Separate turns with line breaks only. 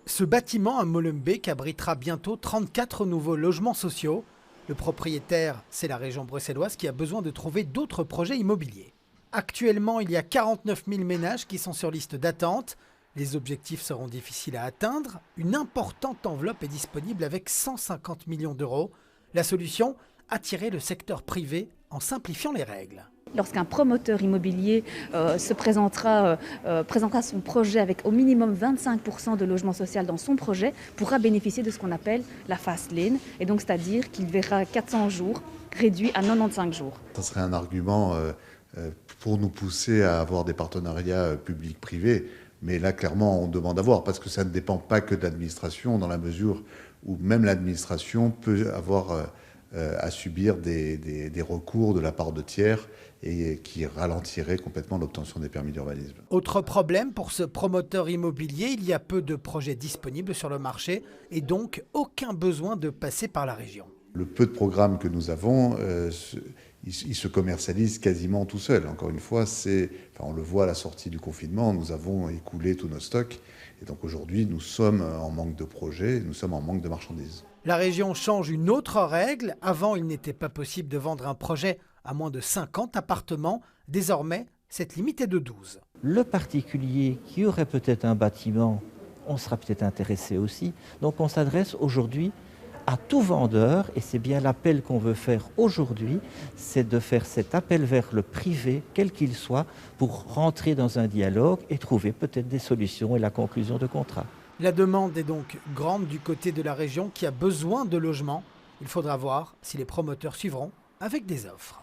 Ce bâtiment à Molenbeek abritera bientôt 34 nouveaux logements sociaux. Le propriétaire, c'est la région bruxelloise qui a besoin de trouver d'autres projets immobiliers. Actuellement, il y a 49 000 ménages qui sont sur liste d'attente. Les objectifs seront difficiles à atteindre. Une importante enveloppe est disponible avec 150 millions d'euros. La solution, attirer le secteur privé en simplifiant les règles.
Lorsqu'un promoteur immobilier présentera son projet avec au minimum 25% de logement social dans son projet, pourra bénéficier de ce qu'on appelle la fast lane, et donc c'est-à-dire qu'il verra 400 jours réduits à 95 jours.
Ça serait un argument pour nous pousser à avoir des partenariats publics-privés, mais là clairement on demande à voir, parce que ça ne dépend pas que de l'administration, dans la mesure où même l'administration peut avoir à subir des recours de la part de tiers et qui ralentirait complètement l'obtention des permis d'urbanisme.
Autre problème pour ce promoteur immobilier, il y a peu de projets disponibles sur le marché et donc aucun besoin de passer par la région.
Le peu de programmes que nous avons, ils se commercialisent quasiment tout seuls. Encore une fois, on le voit à la sortie du confinement, nous avons écoulé tous nos stocks. Et donc aujourd'hui, nous sommes en manque de projets, nous sommes en manque de marchandises.
La région change une autre règle. Avant, il n'était pas possible de vendre un projet à moins de 50 appartements. Désormais, cette limite est de 12.
Le particulier qui aurait peut-être un bâtiment, on sera peut-être intéressé aussi. Donc on s'adresse aujourd'hui à tout vendeur, et c'est bien l'appel qu'on veut faire aujourd'hui, c'est de faire cet appel vers le privé, quel qu'il soit, pour rentrer dans un dialogue et trouver peut-être des solutions et la conclusion de contrats.
La demande est donc grande du côté de la région qui a besoin de logements. Il faudra voir si les promoteurs suivront avec des offres.